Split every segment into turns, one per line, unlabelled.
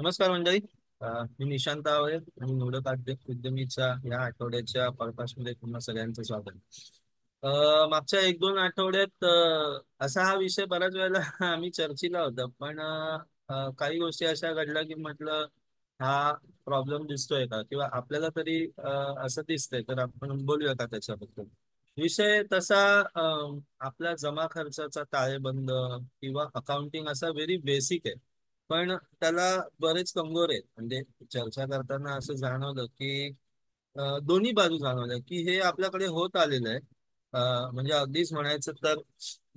नमस्कार मंडळी. मी निशांत आहे आणि निवडक उद्यमीच्या या आठवड्याच्या पॉडकास्टमध्ये पुन्हा सगळ्यांचं स्वागत. मागच्या एक दोन आठवड्यात असा हा विषय बऱ्याच वेळेला आम्ही चर्चेला होता, पण काही गोष्टी अशा घडल्या की म्हटलं हा प्रॉब्लेम दिसतोय का, किंवा आपल्याला तरी असं दिसतंय तर आपण बोलूया का त्याच्याबद्दल. विषय तसा आपल्या जमा खर्चाचा ताळेबंद किंवा अकाउंटिंग असा व्हेरी बेसिक आहे, पण त्याला बरेच कंगोर आहेत. म्हणजे चर्चा करताना असं जाणवलं की दोन्ही बाजू जाणवल्या की हे आपल्याकडे होत आलेलं आहे. म्हणजे अगदीच म्हणायचं तर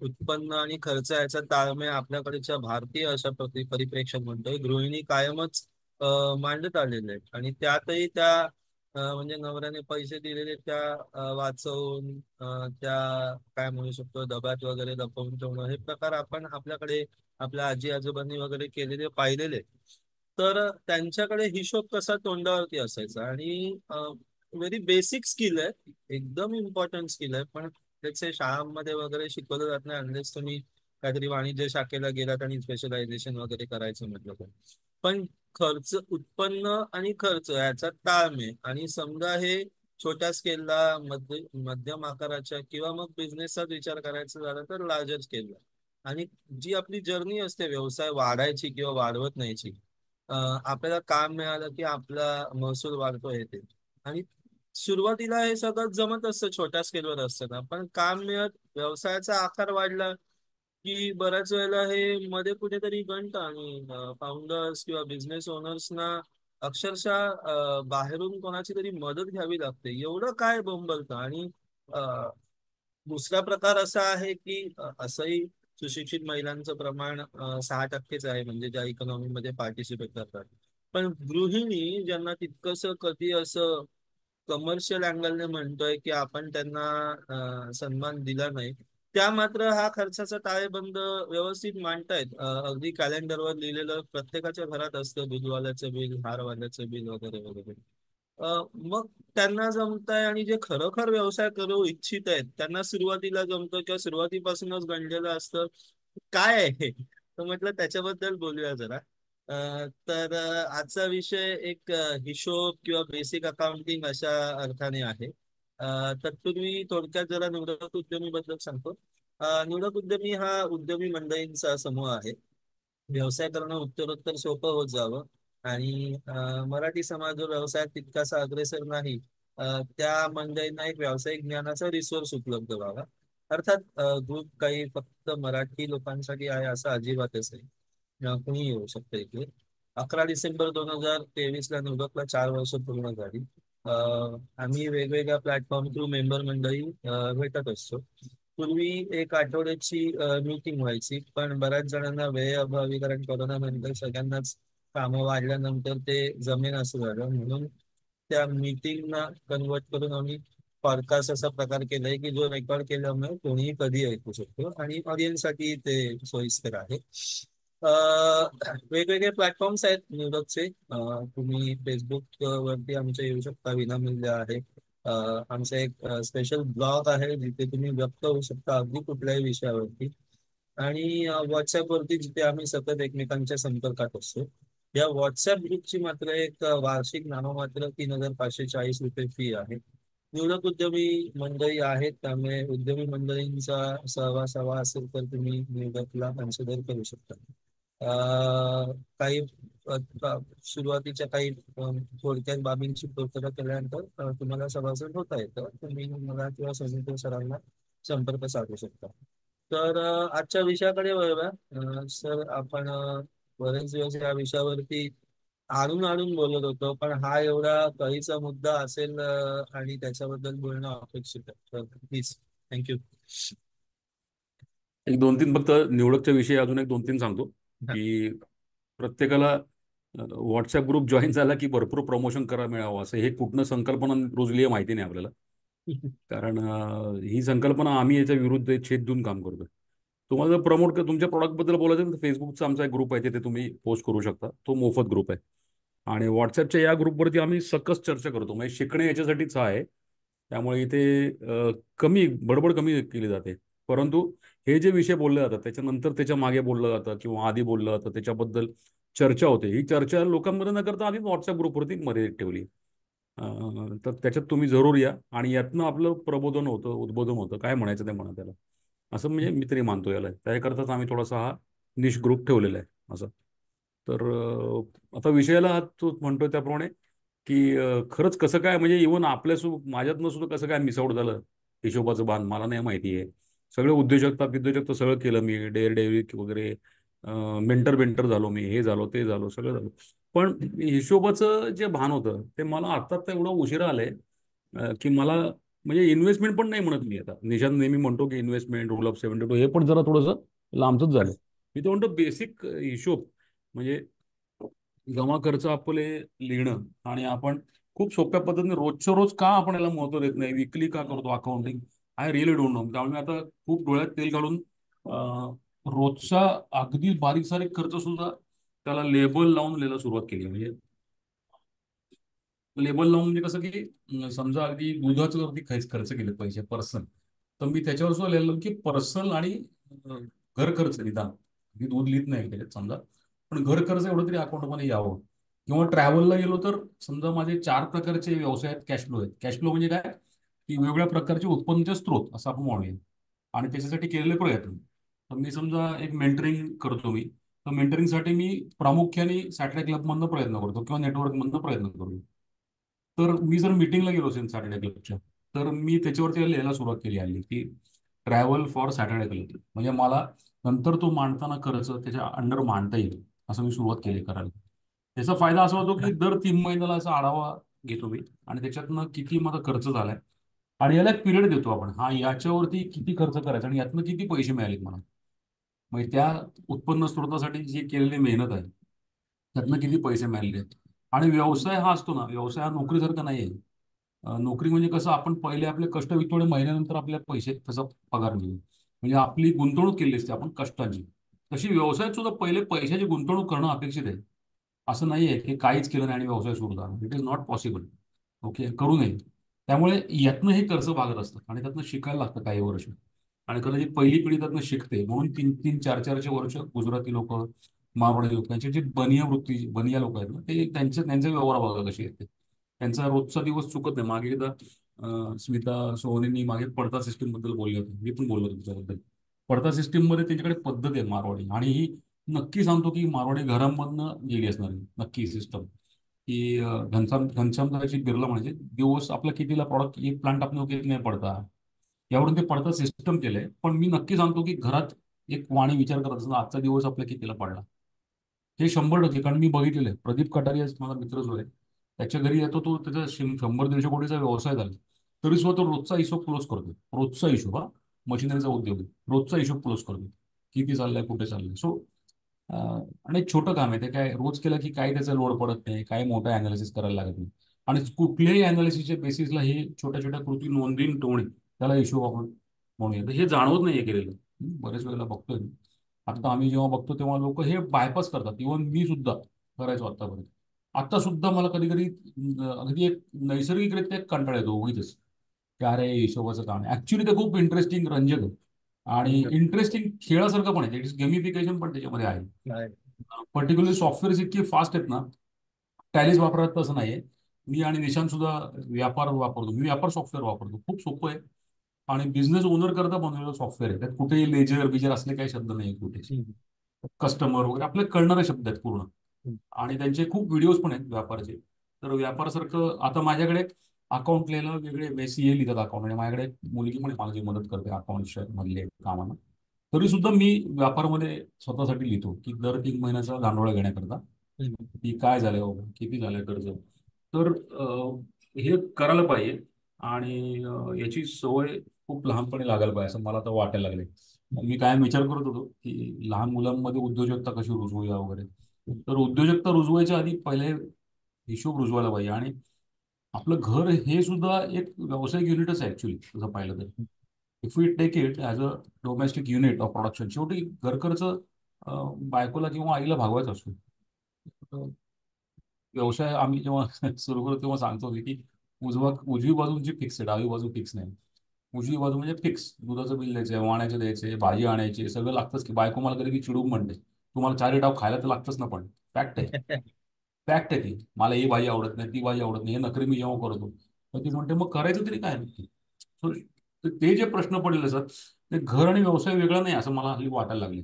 उत्पन्न आणि खर्च याचा ताळमेळ आपल्याकडच्या भारतीय अशा परिप्रेक्षात म्हणतोय गृहिणी कायमच मांडत आलेले आहेत, आणि त्यातही त्या म्हणजे नवऱ्याने पैसे दिलेले त्या वाचवून त्या काय म्हणू शकतो डब्यात वगैरे लपवून ठेवणं, हे प्रकार आपण आपल्याकडे आपल्या आजी आजोबांनी वगैरे केलेले पाहिलेले. तर त्यांच्याकडे हिशोब कसा तोंडावरती असायचा, आणि व्हेरी बेसिक स्किल आहे, एकदम इम्पॉर्टंट स्किल आहे, पण त्याचे शाळांमध्ये वगैरे शिकवलं जात नाही अनलेस तुम्ही काहीतरी वाणिज्य शाखेला गेलात आणि स्पेशलायझेशन वगैरे करायचं म्हटलं तर. पण खर्च, उत्पन्न आणि खर्च याचा ताळमेळ, आणि समजा हे छोट्या स्केलला, मध्यम आकाराच्या किंवा मग बिझनेसचाच विचार करायचा झाला तर लार्जर स्केलला, आणि जी आपली जर्नी असते व्यवसाय वाढायची किंवा वाढवत नाहीची, आपल्याला काम मिळालं की आपला महसूल वाढतो हे ते. आणि सुरुवातीला हे सगळं जमत असतं, छोट्या स्केलवर असतं ना, पण काम मिळत व्यवसायाचा आकार वाढला की बऱ्याच वेळेला हे मध्ये कुठेतरी गणतं, आणि फाउंडर्स किंवा बिझनेस ओनर्सना अक्षरशः बाहेरून कोणाची तरी मदत घ्यावी लागते, एवढं काय बोंबलतं. आणि दुसरा प्रकार असा आहे की असंही सुशिक्षित महिलांचं प्रमाण 6%च आहे, म्हणजे ज्या इकॉनॉमीमध्ये पार्टिसिपेट करतात. पण गृहिणी ज्यांना तितकंसं कधी असं कमर्शियल अँगलने म्हणतोय की आपण त्यांना सन्मान दिला नाही, त्या मात्र हा खर्चाचा ताळेबंद व्यवस्थित मांडतायत. अगदी कॅलेंडरवर लिहिलेलं प्रत्येकाच्या घरात असतं, दूधवाल्याचं बिल, हारवाल्याचं बिल वगैरे वगैरे. मग त्यांना जमतंय, आणि जे खरोखर व्यवसाय करू इच्छित आहेत त्यांना सुरुवातीला जमतं किंवा सुरुवातीपासूनच गणलेलं असतं. काय आहे हे? तर म्हटलं त्याच्याबद्दल बोलूया जरा. तर आजचा विषय एक हिशोब किंवा बेसिक अकाउंटिंग अशा अर्थाने आहे. तत्पूर्वी थोडक्यात जरा निवडक उद्यमी बद्दल सांगतो. निवडक उद्यमी हा उद्यमी मंडळींचा समूह आहे. व्यवसाय करणं उत्तरोत्तर सोपं होत जावं, आणि मराठी समाज जो व्यवसायात तितकासा अग्रेसर नाही, त्या मंडळींना एक व्यावसायिक ज्ञानाचा रिसोर्स उपलब्ध व्हावा. अर्थात ग्रुप काही फक्त मराठी लोकांसाठी आहे असं अजिबातच नाही. कुणी येऊ शकतं इथे. 11 डिसेंबर 2023 ला निवडकला 4 वर्ष पूर्ण झाली. आम्ही वेगवेगळ्या प्लॅटफॉर्म थ्रू मेंबर मंडळी भेटत असतो. पूर्वी एक आठवड्याची मीटिंग व्हायची, पण बऱ्याच जणांना वेळेअभावी, कारण कोरोना नंतर सगळ्यांनाच कामं वाढल्यानंतर ते जमेन असं झालं, म्हणून त्या मीटिंगना कन्वर्ट करून आम्ही पॉडकास्ट असा प्रकार केलाय की जो रेकॉर्ड केल्यामुळे कोणीही कधी ऐकू शकतो, आणि ऑडियन्ससाठी ते सोयीस्कर आहे. वेगवेगळे प्लॅटफॉर्म्स आहेत निवडकचे. तुम्ही फेसबुक वरती आमच्या येऊ शकता, विनामूल्य आहे. आमचा एक स्पेशल ब्लॉग आहे जिथे तुम्ही व्यक्त होऊ शकता अगदी कुठल्याही विषयावरती. आणि व्हॉट्सअपवरती जिथे आम्ही सतत एकमेकांच्या संपर्कात असतो. या व्हॉट्सअप ग्रुपची मात्र एक वार्षिक नाममात्र 3,540 रुपये फी आहे. निवडक उद्यमी मंडळी आहेत, त्यामुळे उद्यमी मंडळींचा सहवास हवा असेल तर तुम्ही निवडकला कन्सिडर करू शकता. काही सुरुवातीच्या काही थोडक्यात बाबींची पूर्तता केल्यानंतर तुम्हाला सभासद होता येतं. तुम्ही मला किंवा समिती सरांना संपर्क साधू शकता. तर आजच्या विषयाकडे वळूया. सर, आपण बरेच दिवस या विषयावरती आणून आणून बोलत होतो, पण हा एवढा कळीचा मुद्दा असेल आणि त्याच्याबद्दल बोलणं अपेक्षित आहे, तर प्लीज. थँक्यू.
एक दोन तीन फक्त निवडकच्या विषयी अजून एक दोन तीन सांगतो
हा.
की प्रत्येकाला व्हॉट्सअप ग्रुप जॉईन झाला की भरपूर प्रमोशन करा मिळावं असं हे कुठनं संकल्पना रुजली आहे माहिती नाही आपल्याला. कारण ही संकल्पना आम्ही याच्या विरुद्ध छेद देऊन काम करतोय. तुम्हाला जर तुमच्या प्रॉडक्टबद्दल बोलायचं असेल तर फेसबुकचा आमचा एक ग्रुप आहे, तिथे तुम्ही पोस्ट करू शकता. तो मोफत ग्रुप आहे. आणि व्हॉट्सअपच्या या ग्रुपवरती आम्ही सकस चर्चा करतो, म्हणजे शिकणे याच्यासाठीच आहे. त्यामुळे इथे कमी बडबड कमी केली जाते. परंतु हे जे विषय बोलले जातात त्याच्यानंतर त्याच्या मागे बोललं जातं किंवा आधी बोललं जातं त्याच्याबद्दल चर्चा होते. ही चर्चा लोकांमध्ये न करता आम्ही व्हॉट्सअप ग्रुपवरती मर्यादित ठेवली. तर त्याच्यात तुम्ही जरूर या आणि यातनं आपलं प्रबोधन होतं, उद्बोधन होतं, काय म्हणायचं ते म्हणा त्याला, असं म्हणजे मी तरी मानतो याला. त्याकरताच आम्ही थोडासा हा निश ग्रुप ठेवलेला आहे असं. तर आता विषयाला तू म्हणतोय त्याप्रमाणे की खरंच कसं काय म्हणजे इव्हन माझ्यातनं सुद्धा कसं काय मिसआउट झालं हिशोबाचं बाण मला नाही माहिती आहे. सगळं उद्योजकता सगळं केलं मी, डेअर डेव्हिड वगैरे, मेंटर झालो मी, हे झालो ते झालो सगळं झालं. पण हिशोबाचं जे भान होतं ते मला आता एवढं उशिरा आलंय की मला म्हणजे इन्व्हेस्टमेंट पण नाही म्हणत मी आता. निशांत नेहमी म्हणतो की इन्व्हेस्टमेंट रूल ऑफ 72 हे पण जरा थोडंसं लांबचंच झालं. मी तर म्हणतो बेसिक हिशोब म्हणजे जमा खर्च आपले लिहिणं आणि आपण खूप सोप्या पद्धतीने रोजच्या रोज का आपण याला महत्व देत नाही, विकली का करतो accounting, I really don't know. त्यामुळे मी आता खूप डोळ्यात तेल घालून रोजचा अगदी बारीक सारीक खर्च सुद्धा त्याला लेबल लावून लिहायला सुरुवात केली. म्हणजे लेबल लावून म्हणजे कसं की समजा अगदी दुधाचं वरती खर्च केले पैसे पर्सनल, तर मी त्याच्यावर सुद्धा लिहिलं की पर्सनल आणि अं, घर खर्च निदान, मी दूध लिहित नाही त्याच्यात समजा, पण घर खर्च एवढं तरी अकाउंटमध्ये यावं. किंवा ट्रॅव्हलला गेलो तर समजा माझे 4 प्रकारचे व्यवसाय आहेत, कॅश फ्लो आहेत. कॅश फ्लो म्हणजे काय की वेगवेगळ्या प्रकारचे उत्पन्नाचे स्त्रोत असं आपण म्हणूया, आणि त्याच्यासाठी केलेले प्रयत्न. तर मी समजा एक मेंटरिंग करतो मी, तर मेंटरिंगसाठी मी प्रामुख्याने सॅटर्डे क्लबमधनं प्रयत्न करतो किंवा नेटवर्कमधनं प्रयत्न करतो. तर मी जर मीटिंगला गेलो असेल सॅटर्डे क्लबच्या, तर मी त्याच्यावरती लिहायला सुरुवात केली हल्ली की ट्रॅव्हल फॉर सॅटर्डे क्लब, म्हणजे मला नंतर तो मांडताना खर्च त्याच्या अंडर मांडता येईल असं मी सुरुवात केली करायला. त्याचा फायदा असा होतो की दर 3 महिन्याला असा आढावा घेतो मी आणि त्याच्यातनं किती माझा खर्च झालाय आणि याला एक पिरियड देतो आपण, हा याच्यावरती किती खर्च करायचा आणि यातनं किती पैसे मिळालेत मला, म्हणजे त्या उत्पन्न स्रोतासाठी जी केलेली मेहनत आहे त्यातनं किती पैसे मिळाले. आणि व्यवसाय हा असतो ना, व्यवसाय हा नोकरीसारखा नाही आहे. नोकरी म्हणजे कसं आपण पहिले आपले कष्ट विकतो आणि महिन्यानंतर आपल्याला पैसे त्याचा पगार मिळतो, म्हणजे आपली गुंतवणूक केली असते आपण कष्टाची. तशी व्यवसायात सुद्धा पहिले पैशाची गुंतवणूक करणं अपेक्षित आहे. असं नाही आहे की काहीच केलं नाही आणि व्यवसाय सुरू झाला, it is not possible. Okay, करू नये. त्यामुळे यातनं हे कर्ज भागत असतं आणि त्यातनं शिकायला लागतं काही वर्ष. आणि कदाचित पहिली पिढी त्यातनं शिकते म्हणून 3-3, 4-4चे वर्ष गुजराती लोक, मारवाडी लोक, त्यांची जी बनिया लोक आहेत ना, ते त्यांचे व्यवहार बघा कसे आहेत ते. त्यांचा रोजचा दिवस चुकत नाही. मागे एकदा स्मिता सोहोनींनी मागे पडता सिस्टीम बद्दल बोलले होते, मी पण बोललो होतो त्याच्याबद्दल. पडता सिस्टीम मध्ये त्यांच्याकडे पद्धत आहे मारवाडी, आणि ही नक्की सांगतो की मारवाडी घरामधनं गेली असणार आहे नक्की सिस्टम. की घनश्यामदाची बिर्ला म्हणजे दिवस आपला कितीला प्रॉडक्ट एक प्लांट आपण किती नाही पडता, यावरून ते पडता सिस्टम केलंय. पण मी नक्की सांगतो की घरात एक वाणी विचार करत असताना आजचा दिवस आपल्या कितीला पडला, हे 100%. कारण मी बघितलेलं आहे. प्रदीप कटारिया माझा मित्र जो आहे, त्याच्या घरी येतो तो, त्याचा 100-150 कोटीचा व्यवसाय झाला, तरी सुद्धा तो रोजचा हिशोब क्लोज करतो. रोजचा हिशोब, हा मशिनरीचा उद्योग आहे, रोजचा हिशोब क्लोज करतो, किती चाललंय कुठे चाललंय. सो आणि एक छोटं काम आहे ते, काय रोज केलं की काही त्याचा लोड पडत नाही, काही मोठं अनालिसिस करायला लागत नाही. आणि कुठल्याही अनालिसिसच्या बेसिसला हे छोट्या छोट्या कृती नोंदीन ठेवणे, त्याला हिशोब आपण म्हणूया. तर हे जाणवत नाहीये केलेलं. बरेच वेळेला बघतोय मी. आता आम्ही जेव्हा बघतो तेव्हा लोक हे बायपास करतात. इव्हन मी सुद्धा करायचो आतापर्यंत. आता सुद्धा मला कधी कधी अगदी एक नैसर्गिकरित्या एक कंटाळा येतो उगीच, की अरे हिशोबाचं काम ऍक्च्युली ते खूप इंटरेस्टिंग, रंजक आहे. आणि इंटरेस्टिंग खेळासारखं पण आहे, इट्स गेमिफिकेशन पण त्याच्यामध्ये आहे.
नाही.
पर्टिक्युलरली सॉफ्टवेअर इतके फास्ट आहेत ना, टॅलीज वापरत तसं नाहीये. मी आणि निशांत सुद्धा व्यापार वापरतो, मी व्यापार सॉफ्टवेअर वापरतो, खूप सोपं आहे. आणि बिझनेस ओनर करता बनवलेलं सॉफ्टवेअर आहे, त्यात कुठेही लेजर बिजर असले काही शब्द नाही कुठे.
हम्म.
कस्टमर वगैरे आपल्याला कळणारे शब्द आहेत पूर्ण.
हम्म.
आणि त्यांचे खूप व्हिडिओज पण आहेत व्यापाराचे. तर व्यापारासारखं आता माझ्याकडे अकाउंट लिहायला वेगळे सीए लिहितात अकाउंट, आणि माझ्याकडे एक मुलगी पण आहे, मला जी मदत करते अकाउंट मधले कामांना. तरी सुद्धा मी व्यापारामध्ये स्वतःसाठी लिहितो की दर 3 महिन्याचा गांडोळा घेण्याकरता
हम्म.
की काय झालंय बाबा, किती झालंय कर्ज. तर हे करायला पाहिजे. आणि याची सवय खूप लहानपणी लागायला पाहिजे असं मला तर वाटायला लागले. मी कायम विचार करत होतो की लहान मुलांमध्ये उद्योजकता कशी रुजवूया वगैरे. तर उद्योजकता रुजवायच्या आधी पहिले हिशोब रुजवायला पाहिजे. आणि आपलं घर हे सुद्धा एक व्यावसायिक युनिटच आहे ऍक्च्युली तसं पाहिलं तर. If you take it as a domestic unit of production, शेवटी घर खर्च बायकोला किंवा आईला भागवायचा असतो. तर व्यवसाय आम्ही जेव्हा सुरू करतो तेव्हा सांगतो की उजवी बाजूची फिक्स आहे, डावी बाजू फिक्स नाही. उजवी बाजू म्हणजे फिक्स, दुधाचं बिल द्यायचं, वाण्याचे द्यायचे, भाजी आणायची, सगळं लागतंच की. बायको मला कधी की चिडून म्हणते, तुम्हाला चारी डाव खायला तर लागतच ना. पण फॅक्ट आहे, फॅक्ट आहे ती. मला ही भाजी आवडत नाही, ती भाजी आवडत नाही, हे नखरे मी जेव्हा करतो तर ती म्हणते मग करायचं तरी काय नक्की. So, ते जे प्रश्न पडलेले सर, ते घर आणि व्यवसाय वेगळा नाही असं मला हल्ली वाटायला लागले.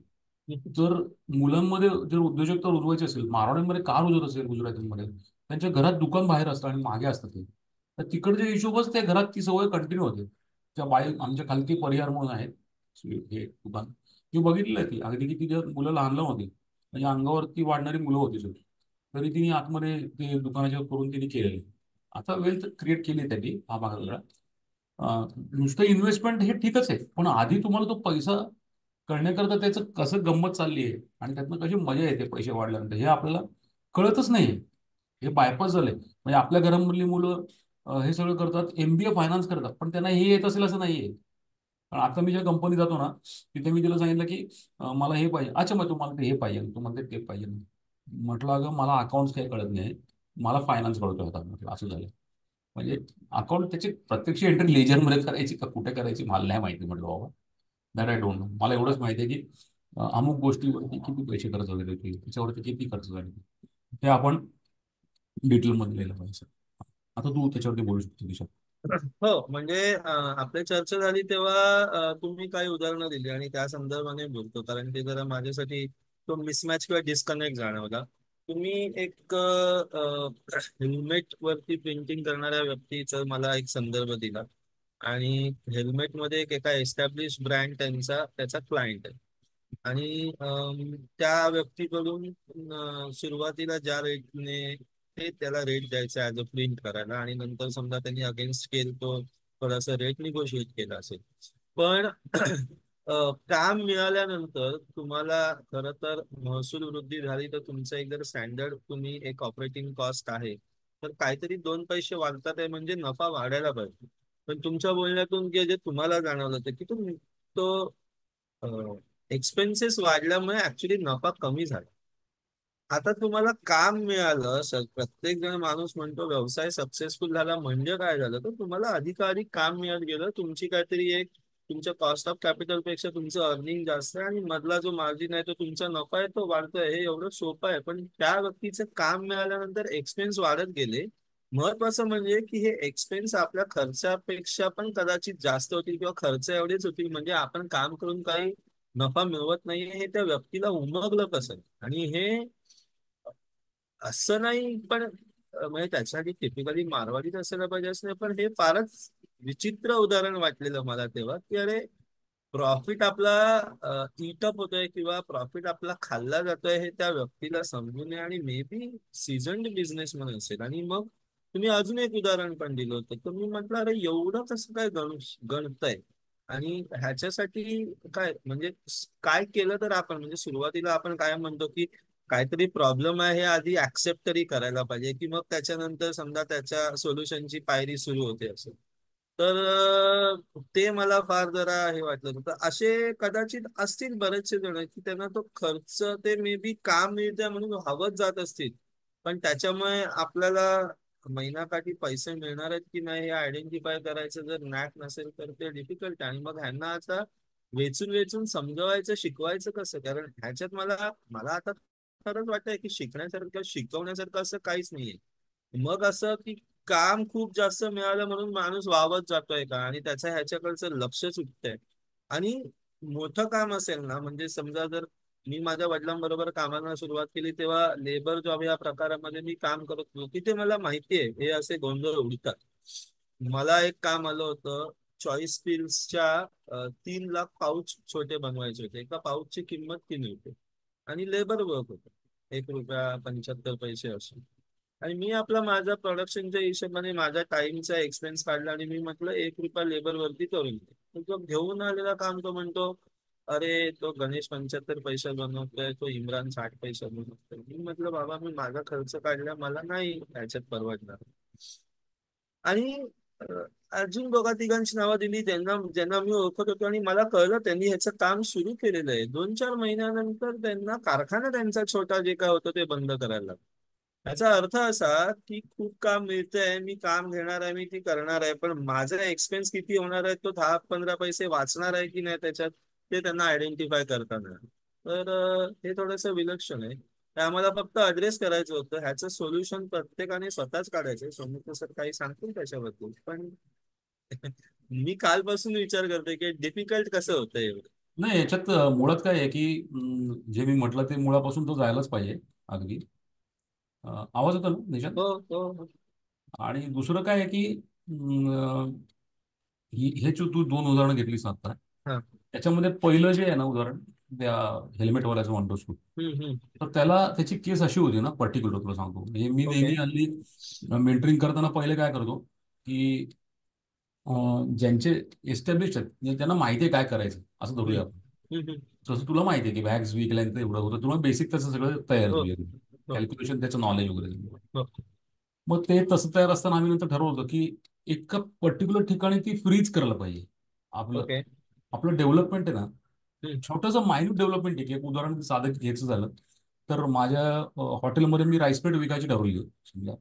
जर मुलांमध्ये जर उद्योजकता रुजवायची असेल, मारवाड्यांमध्ये का रुजत असेल, गुजरातीमध्ये त्यांच्या घरात दुकान बाहेर असतं आणि मागे असतं ते, तर तिकडच्या हिशोबच त्या घरात ती सवय कंटिन्यू होते. त्या बाई आमच्या खालती परिहार म्हणून आहेत, हे दुकान, मी बघितलं ती अगदी, की तिच्या मुलं लहान लहान होती, म्हणजे अंगावरती वाढणारी मुलं होती सगळी, तरी तिने आतमध्ये ते दुकानाच्या करून तिने केलेले. आता वेल्थ क्रिएट केली त्यांनी, हा भाग वेगळा. नुसतं इन्व्हेस्टमेंट हे ठीकच आहे, पण आधी तुम्हाला तो पैसा करण्याकरता त्याचं कसं गंमत चालली आहे आणि त्यातनं कशी मजा येते पैसे वाढल्यानंतर, हे आपल्याला कळतच नाही. हे बायपास झालंय. म्हणजे आपल्या घरामधली मुलं हे सगळं करतात, एमबीए फायनान्स करतात, पण त्यांना हे येत असेल असं नाहीये. पण आता मी ज्या कंपनी जातो ना, तिथे मी तिला सांगितलं की मला हे पाहिजे. अच्छा, मग तुम्हाला ते हे पाहिजे, तुम्हाला ते पाहिजे. म्हटलं अगं मला अकाउंट्स काही कळत नाही, मला फायनान्स कळतो होता. म्हटलं असं झालं. म्हणजे अकाउंट त्याची प्रत्यक्ष एंट्री लेजरमध्ये करायची का कुठे करायची मला नाही माहिती. म्हटलं बाबा, दॅट आय डोंट नो. मला एवढंच माहिती आहे की अमुक गोष्टीवरती किती पैसे खर्च झाले होते, त्याच्यावरती किती खर्च झाले, ते आपण डिटेलमध्ये लिहिलं पाहिजे. आता तू त्याच्यावरती बोलू शकतो दिशा.
हो, म्हणजे आपली चर्चा झाली तेव्हा तुम्ही काही उदाहरणं दिली आणि त्या संदर्भाने बोलतो, कारण ते जरा माझ्यासाठी तो मिसमॅच किंवा डिस्कनेक्ट जाणवला. तुम्ही एक हेल्मेट वरती पेंटिंग करणाऱ्या व्यक्तीचा मला एक संदर्भ दिला आणि हेल्मेटमध्ये एक एका एस्टॅब्लिश ब्रँड त्यांचा त्याचा क्लायंट आहे आणि त्या व्यक्तीकडून सुरुवातीला ज्या रेटने ते त्याला रेट द्यायचा ऍज अ प्रिंट करायला आणि नंतर समजा त्यांनी अगेन्स्ट केल तो थोडासा रेट निगोशिएट केला असेल, पण काम मिळाल्यानंतर तुम्हाला खरं तर महसूल वृद्धी झाली तर तुमचं एक जर स्टँडर्ड तुम्ही एक ऑपरेटिंग कॉस्ट आहे तर काहीतरी दोन पैसे वाढतात आहे म्हणजे नफा वाढायला पाहिजे. पण तुमच्या बोलण्यातून जे तुम्हाला जाणवलं होतं की तो एक्सपेन्सेस वाढल्यामुळे ऍक्च्युली नफा कमी झाला. आता तुम्हाला काम मिळालं, प्रत्येक जण माणूस म्हणतो व्यवसाय सक्सेसफुल झाला म्हणजे काय झालं, तर तुम्हाला अधिकाधिक काम मिळत गेलं, तुमची काहीतरी एक तुमच्या कॉस्ट ऑफ कॅपिटल पेक्षा तुमचं अर्निंग जास्त आहे आणि मधला जो मार्जिन आहे तो तुमचा नफा आहे तो वाढतोय. हे एवढं सोपं आहे, पण त्या व्यक्तीचं काम मिळाल्यानंतर एक्सपेन्स वाढत गेले. महत्वाचं म्हणजे की हे एक्सपेन्स आपल्या खर्चापेक्षा पण कदाचित जास्त होतील किंवा खर्च एवढेच होतील, म्हणजे आपण काम करून काही नफा मिळवत नाहीये हे त्या व्यक्तीला उमगलं कसं. आणि हे असं नाही, पण म्हणजे त्याच्यासाठी टिपिकली मारवाडीच असायला पाहिजे असं नाही, पण हे फारच विचित्र उदाहरण वाटलेलं मला तेव्हा की अरे प्रॉफिट आपला इटअप होतोय किंवा प्रॉफिट आपला खाल्ला जातोय हे त्या व्यक्तीला समजून नये आणि मे बी सीझन्ड बिझनेसमॅन असेल. आणि मग तुम्ही अजून एक उदाहरण पण दिलं होतं तर मी म्हटलं अरे एवढं कसं काय गणतंय आणि ह्याच्यासाठी काय म्हणजे काय केलं तर आपण म्हणजे सुरुवातीला आपण काय म्हणतो की काहीतरी प्रॉब्लेम आहे हे आधी ऍक्सेप्ट तरी करायला पाहिजे की मग त्याच्यानंतर समजा त्याच्या सोल्युशनची पायरी सुरू होते असं. तर ते मला फार जरा हे वाटलं होतं. तर असे कदाचित असतील बरेचसे जण की त्यांना तो खर्च ते मे बी काम मिळतंय म्हणून हवत जात असतील, पण त्याच्यामुळे आपल्याला महिनाकाठी पैसे मिळणार आहेत की नाही हे आयडेंटिफाय करायचं जर नॅक नसेल तर ते डिफिकल्ट आहे. आणि मग ह्यांना आता वेचून वेचून समजवायचं शिकवायचं कसं, कारण ह्याच्यात मला मला आता खरंच वाटतंय की शिकण्यासारखं शिकवण्यासारखं असं काहीच नाहीये. मग असं की काम खूप जास्त मिळालं म्हणून माणूस वावत जातोय का आणि त्याचं ह्याच्याकडचं लक्ष सुटतंय. आणि मोठं काम असेल ना, म्हणजे समजा जर मी माझ्या वडिलांबरोबर कामाला सुरुवात केली तेव्हा लेबर जॉब या प्रकारामध्ये मी काम करत होतो, तिथे मला माहिती आहे हे असे गोंधळ उडतात. मला एक काम आलं होतं चॉईस पिल्सच्या 3 लाख पाऊच छोटे बनवायचे होते. एका पाऊचची किंमत 3 रुपये आणि लेबर वर्क होतं 1 रुपया 75 पैसे असं. आणि मी आपला माझा प्रोडक्शनच्या हिशोबाने माझ्या टाइमचा एक्सपेन्स काढला आणि मी म्हटलं 1 रुपया लेबर वरती करून दे. तर तो घेऊन आलेला काम तो म्हणतो अरे तो गणेश 75 पैसे बनवतोय, तो इम्रान 60 पैसे बनवतोय. मी म्हटलं बाबा मी माझा खर्च काढला मला नाही ह्याच्यात परवडणार. आणि अजून दोघा तिघांची नावं दिली त्यांना ज्यांना मी ओळखत होतो आणि मला कळलं त्यांनी ह्याचं काम सुरू केलेलं आहे. 2-4 महिन्यानंतर त्यांना कारखाना त्यांचा छोटा जे काय होतं ते बंद करायला लागलं. याचा अर्थ असा की खूप काम मिळतंय, मी काम घेणार आहे, मी ती करणार आहे, पण माझा एक्सपेन्स किती होणार आहे, तो 10-15 पैसे वाचणार आहे की नाही त्याच्यात, ते त्यांना आयडेंटिफाय करताना. तर हे थोडंसं विलक्षण आहे. ते आम्हाला फक्त ऍड्रेस करायचं होतं. ह्याचं सोल्युशन प्रत्येकाने स्वतःच काढायचं. सौमित्र सर काही सांगतील त्याच्याबद्दल, पण मी कालपासून विचार करतोय की डिफिकल्ट कसं होतं एवढं.
नाही, याच्यात मुळात काय आहे की जे मी म्हटलं ते मुळापासून तो जायलाच पाहिजे. अगदी आवाज होता ना निशांत?
हो, हो, हो.
आणि दुसरं काय आहे की हे जो तू दोन उदाहरणं घेतलीस ना आता,
हा.
त्याच्यामध्ये पहिलं जे आहे ना उदाहरण, त्या हेल्मेटवाल्याचं म्हणतोस तू,
हम्म.
तर त्याला त्याची केस अशी होती ना, पर्टिक्युलर तुला सांगतो. म्हणजे मी
ओके.
नेहमी हल्ली मेंटरिंग करताना पहिले काय करतो की ज्यांचे एस्टॅब्लिश आहेत, म्हणजे त्यांना माहिती आहे काय करायचं, असं
हम्म.
धरूया आपण.
हम्म.
जसं तुला माहिती आहे की व्हॅक्स वीक लेंथ एवढं होतं, तुला बेसिक त्याचं सगळं तयार आहे
हो,
तुझ्या,
हो,
कॅल्क्युलेशन त्याचं नॉलेज वगैरे.
हो.
मग ते तसं तयार असताना आम्ही नंतर ठरवलं होतं की एका पर्टिक्युलर ठिकाणी ती फ्रीज करायला पाहिजे. आपलं
ओके.
आपलं डेव्हलपमेंट आहे ना,
हम्म.
छोटंसं मायन्यूट डेव्हलपमेंट आहे की एक उदाहरण साधं घ्यायचं झालं तर माझ्या हॉटेलमध्ये मी राईस प्लेट विकायची ठरवली होती समजा.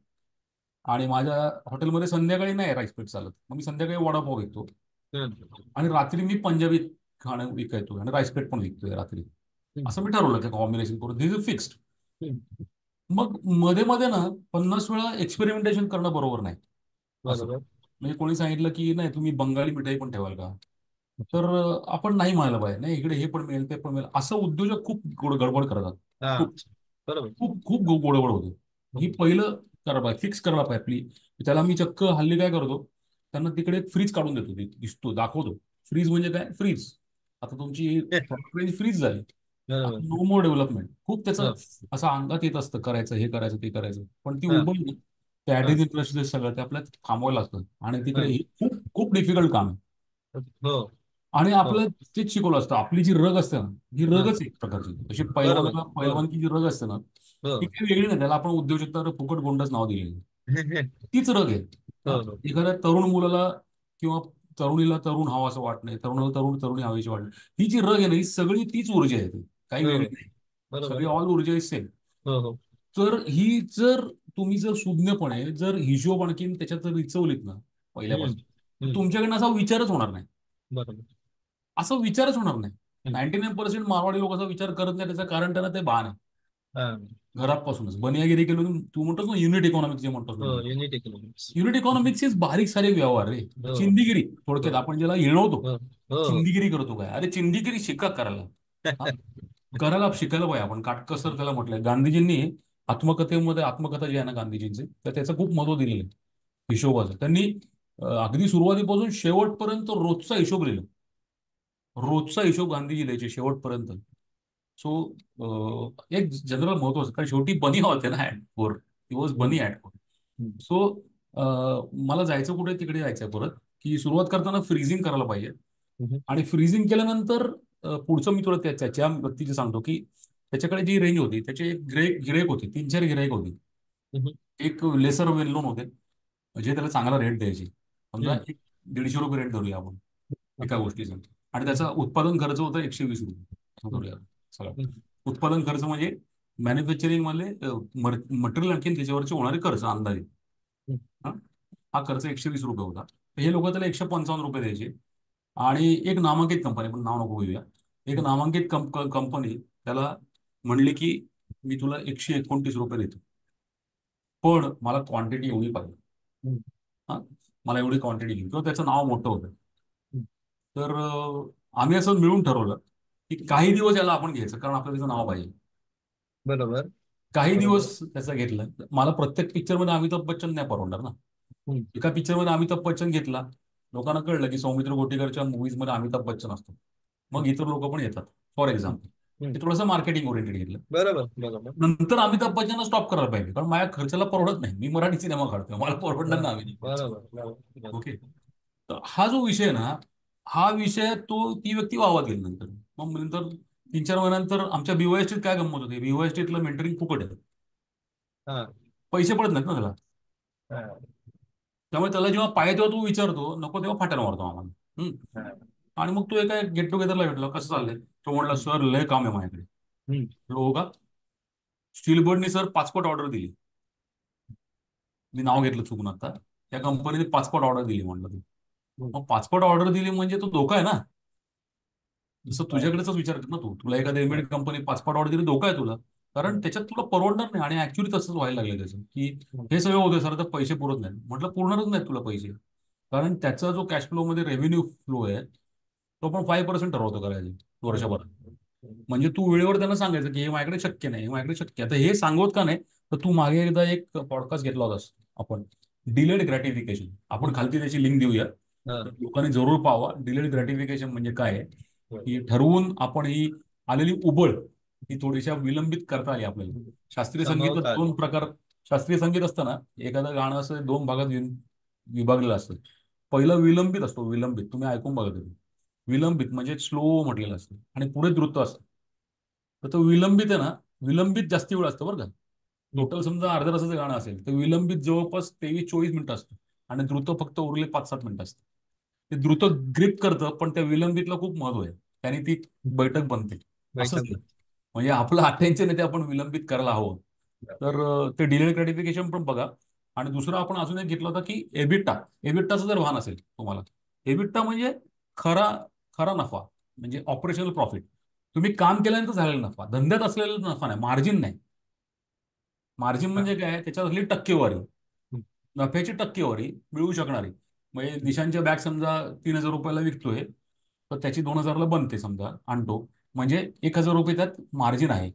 आणि माझ्या हॉटेलमध्ये संध्याकाळी नाही राईस प्लेट चालत, मग मी संध्याकाळी वडापाव विकतो
हम्म.
आणि रात्री मी पंजाबी खाणं विकायचो आणि राईस प्लेट पण विकतोय रात्री.
हम्म.
असं मी ठरवलं की कॉम्बिनेशन करून दिस इज फिक्स्ड.
हम्म.
मग मध्ये मध्ये ना 50 वेळा एक्सपेरिमेंटेशन करणं बरोबर नाही. असं
बरोबर.
म्हणजे कोणी सांगितलं की नाही तुम्ही बंगाली मिठाई पण ठेवाल का, तर आपण नाही म्हणायला पाहिजे, नाही इकडे हे पण मिळेल ते पण मिळेल, असं उद्योजक खूप गडबड करतात.
हा.
खूप
बरोबर.
खूप खूप गडबड होते. ही
हम्म.
पहिलं करा पाहिजे, फिक्स करायला पाहिजे आपली. त्याला मी चक्क हल्ली काय करतो, त्यांना तिकडे एक फ्रीज काढून देतो, दिसतो दाखवतो. फ्रीज म्हणजे काय, फ्रीज. आता तुमची प्रॉडक्ट रेंज फ्रीज झाली,
बरोबर.
आता नो मोर डेव्हलपमेंट. खूप त्याचं
हो.
असं अंगात येत असतं, करायचं हे करायचं ते करायचं, पण ती
हा.
उभं ते
हा.
ऍडिज इंटरेस्ट सगळं ते आपल्याला थांबवायला लागतं. आणि तिकडे
हा.
ही खूप खूप डिफिकल्ट काम आहे.
हो,
आणि
हो.
आपलं तेच शिकवलं असतं, आपली जी रग असते ना, ही
हा.
रगच एक प्रकारची अशी
बरोबर.
पैलवानाला
हो,
पैलवानची जी रग असते ना, ती
हो.
काही वेगळी नाही. त्याला आपण उद्योजकता फुकट गोंडच नाव दिलेलं. तीच रग आहे.
हो,
हा?
हो.
एखाद्या तरुण मुलाला किंवा तरुणीला तरुण हवा असं वाटणे, तरुणाला तरुणी हवीची वाटणे, ही जी रग आहे ना, ही सगळी तीच ऊर्जा आहे ती. काही
हो,
वेगळी
हो.
नाही.
बरोबर.
सगळी ऑल ऊर्जा इज सेम.
हो, हो.
तर ही जर तुम्ही जर सुज्ञपणे जर हिशोब आणखीन त्याच्यात जर विचवलीत ना
हम्म.
पहिल्यापासून, तर
हम्म.
तुमच्याकडनं असा विचारच होणार नाही.
बरोबर.
असा विचारच होणार नाही.
हम्म.
99% मारवाडी लोक असा विचार करत नाही. त्याचं कारण त्यांना ते भान आहे.
हा.
घरापासूनच बनियागिरी केली, तू म्हणतोस ना युनिट इकॉनॉमिक्स जे म्हणतोस
हो,
म्हणजे,
unit economics.
Unit economics is बारीक सारे व्यवहार रे.
हो,
चिंदीगिरी थोडक्यात
हो,
आपण ज्याला हिणवतो,
हो, हो.
चिंदीगिरी करतो काय, अरे चिंदीगिरी शिका करायला. हा? करायला शिकायला पाहिजे आपण. काटकसर त्याला म्हटलंय गांधीजींनी. आत्मकथेमध्ये आत्मकथा जी आहे ना गांधीजींची, तर त्याचं खूप महत्व दिलेलं आहे हिशोबाचं. त्यांनी अगदी सुरुवातीपासून शेवटपर्यंत रोजचा हिशोब लिहिला. रोजचा हिशोब गांधीजी द्यायचे शेवटपर्यंत. सो एक जनरल महत्व असतं, कारण शेवटी बनी होते ना ऍट कोर. ही वॉज
हम्म.
बनी ऍट कोर.
हम्म.
सो मला जायचं कुठे, तिकडे जायचंय परत, की सुरुवात करताना फ्रीजिंग करायला पाहिजे.
हम्म.
आणि फ्रीजिंग केल्यानंतर पुढचं मी तुला त्याच्या व्यक्तीचे सांगतो की त्याच्याकडे जी रेंज होती, त्याचे एक गिरेक होते, 3-4 गिरायक होती.
हम्म.
एक लेसर वेल नोन होते, जे त्याला चांगला रेट द्यायचे. समजा
हम्म.
एक 150 रुपये रेट धरूया आपण एका
ओके.
गोष्टीचा. आणि त्याचा
हम्म.
उत्पादन खर्च होता 120 रुपये, असं
हम्म.
धरूया सगळं.
हम्म.
उत्पादन खर्च म्हणजे मॅन्युफॅक्चरिंग मधले मटेरियल आणखी त्याच्यावरचे होणारे खर्च अंदाजे.
हम्म.
हा हा खर्च 120 रुपये होता. तर हे लोक त्याला 155 रुपये द्यायचे. आणि एक नामांकित कंपनी, पण नाव नको घेऊया, एक
हम्म.
नामांकित कंपनी त्याला म्हणली की मी तुला 129 रुपये देतो, पण मला क्वांटिटी एवढी पाहिजे.
हम्म.
हा मला एवढी क्वांटिटी घेऊन, किंवा त्याचं नाव मोठं होतं.
हम्म.
तर आम्ही असं मिळून ठरवलं की काही दिवस याला आपण घ्यायचं, कारण आपल्याला त्याचं नाव पाहिजे.
बरोबर.
काही
बरोबर.
दिवस त्याचं घेतलं. मला प्रत्येक पिक्चरमध्ये अमिताभ बच्चन नाही परवडणार ना.
हम्म.
एका पिक्चरमध्ये अमिताभ बच्चन घेतला, लोकांना कळलं की सौमित्र गोटीकरच्या मूवीजमध्ये अमिताभ बच्चन असतो, मग इतर लोक पण येतात. फॉर
हम्म.
एक्झाम्पल,
हम्म.
हे थोडंसं मार्केटिंग ओरिएंटेड घेतलं.
बरोबर. बरोबर.
नंतर अमिताभ बच्चनला स्टॉप करायला पाहिजे, कारण माझ्या खर्चाला परवडत नाही. मी मराठी सिनेमा काढतोय, मला परवडणार
हा.
ना अमिताभ बच्चन.
बरोबर. बरोबर.
ओके. तर हा जो विषय आहे ना, हा विषय तो ती व्यक्ती वावत गेली नंतर. मग नंतर 3-4 महिन्यानंतर आमच्या बीवायस्टीत काय गंमत होती, बीवायस्टीतलं मेंटरिंग फुकट आहे.
हा.
पैसे पडत नाहीत ना त्याला.
हा.
त्यामुळे त्याला जेव्हा पाहिजे तेव्हा तू विचारतो, नको तेव्हा फाट्याला मारतो आम्हाला. हम्म.
हा.
आणि मग तो एका गेट टुगेदरला भेटला, कसं चाललंय, तो म्हणला
हम्म.
सर लय काम आहे माझ्याकडे.
हम्म.
हो का. स्टील बोर्डनी सर पाचपट ऑर्डर दिली. मी नाव घेतलं चुकून आता, त्या कंपनीने पासपोर्ट ऑर्डर दिली म्हटलं तू. मग पासपोर्ट ऑर्डर दिली म्हणजे तो धोका आहे ना. जसं तुझ्याकडेच विचार कर ना, तू तुला एखाद्या एमएड कंपनी पासपोर्ट ऑर्डर दिली, धोका आहे तुला. कारण त्याच्यात तुला परवडणार नाही. आणि ऍक्च्युली तसंच व्हायला लागलं त्याचं, की हे सगळं होतं सर, तर पैसे पुरत नाहीत. म्हटलं पुरणारच नाहीत तुला पैसे. कारण त्याचा जो कॅश फ्लो मध्ये रेव्हेन्यू फ्लो आहे, तो पण 5% ठरवतो करायचे वर्षभरात. म्हणजे तू वेळेवर त्यांना सांगायचं की हे माझ्याकडे शक्य नाही, हे माझ्याकडे शक्य आहे. आता हे सांगत का नाही, तर तू मागे एकदा एक पॉडकास्ट घेतला होतास आपण, डिलेड ग्रॅटिफिकेशन. आपण खालती त्याची लिंक देऊया, तर लोकांनी जरूर पाहावा. डिलेड ग्रॅटिफिकेशन म्हणजे काय आहे, की ठरवून आपण ही आलेली उबळ ही थोडीशा विलंबित करता आली आपल्याला. शास्त्रीय संगीतात
कमावतात.
दोन प्रकार. शास्त्रीय संगीत असताना एखादं गाणं असं दोन भागात विभागलेलं असतं. पहिलं विलंबित असतो, विलंबित तुम्ही ऐकून बघा कधी. विलंबित म्हणजे स्लो म्हटलेलं असतं आणि पुढे द्रुत असतं. तर तो विलंबित आहे ना, विलंबित जास्ती वेळ असतं बरं का. टोटल समजा अर्ध्या तासाचं गाणं असेल तर विलंबित जवळपास 23-24 मिनिटं असतं. आणि द्रुत फक्त उरले 5-7 मिनिटं असतं. ते द्रुत ग्रिप करतं, पण त्या विलंबितला खूप महत्व आहे. त्याने ती बैठक बनते. असंच
बैठक.
आहे. म्हणजे आपलं अटेन्शन आहे ते आपण विलंबित करायला हवं. तर ते डिलेड ग्रॅटिफिकेशन पण बघा. आणि दुसरं आपण अजून एक घेतलं होतं की एबिटा. एबिटाचं जर भान असेल तुम्हाला, एबिटा म्हणजे खरा खरा नफा, म्हणजे ऑपरेशनल प्रॉफिट. तुम्ही काम केल्यानंतर झालेला नफा, धंद्यात असलेला नफा नाही, मार्जिन नाही. मार्जिन म्हणजे काय, त्याच्यात असली टक्केवारी, नफ्याची टक्केवारी मिळू शकणारी. म्हणजे निशांच्या बॅग समजा 3,000 रुपयाला विकतोय, तर त्याची 2,000ला बनते समजा, आणतो. म्हणजे 1,000 रुपये त्यात मार्जिन आहे.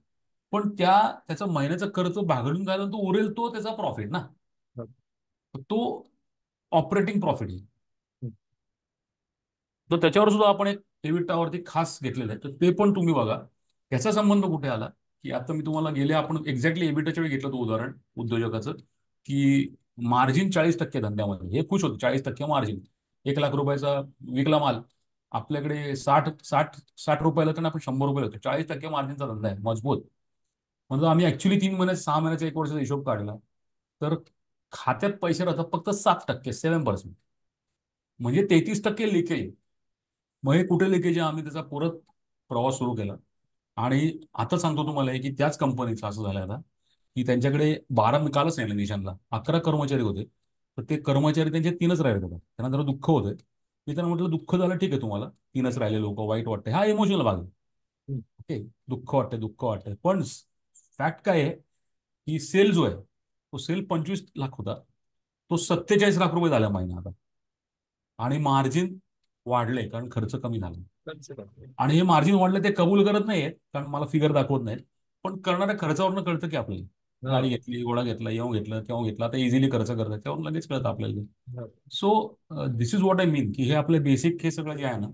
पण त्याचा महिन्याचा खर्च भागडून घालून तो उरेल, तो त्याचा प्रॉफिट ना. तो ऑपरेटिंग प्रॉफिट आहे. तर त्याच्यावर सुद्धा आपण एक एबिटावरती खास घेतलेलं आहे, तर ते पण तुम्ही बघा. याचा संबंध कुठे आला, की आता मी तुम्हाला गेले आपण एक्झॅक्टली एबिटाच्या वेळी घेतलं होतं उदाहरण उद्योजकाचं, की मार्जिन 40% धंद्यामध्ये, हे खुश होतं 40% मार्जिन. 1,00,000 रुपयाचा विकला माल, आपल्याकडे 60 रुपयाला, तर आपण 100 रुपये होतो. 40% मार्जिनचा धंदा आहे मजबूत. म्हणजे आम्ही ऍक्च्युली 3 महिन्याचा, 6 महिन्याचा, 1 वर्षाचा हिशोब काढला, तर खात्यात पैसे राहतात फक्त 7%, 7%. म्हणजे 33% लिकेज. मग हे कुठे लिकेज आहे, आम्ही त्याचा परत प्रवास सुरू केला. आणि आता सांगतो तुम्हाला की त्याच कंपनीचं असं झालं आता, की त्यांच्याकडे 12, मी कालच नाही निशांतला, 11 कर्मचारी होते. तर ते कर्मचारी त्यांचे 3च राहिले होते. त्यांना जरा दुःख होतं. मी त्यांना म्हटलं दुःख झालं ठीक आहे तुम्हाला, 3च राहिले लोक, वाईट वाटतं, हा इमोशनल भाग आहे. ओके, दुःख वाटतंय, दुःख वाटतंय, पण फॅक्ट काय आहे, की सेल जो आहे, तो सेल 25 लाख होता, तो 47 लाख रुपये झाला महिना आता. आणि मार्जिन वाढले कारण खर्च कमी झाला. आणि हे मार्जिन वाढलं ते कबूल करत नाहीये, कारण मला फिगर दाखवत नाहीत. पण करणाऱ्या खर्चावरनं कळतं की आपल्याला, गाडी घेतली, घोडा घेतला, येऊ घेतलं, तेव्हा घेतला, आता इझिली खर्च करतात, त्यावर लगेच कळतं आपल्याला. So this is what I mean, की हे आपले बेसिक हे सगळं जे आहे ना,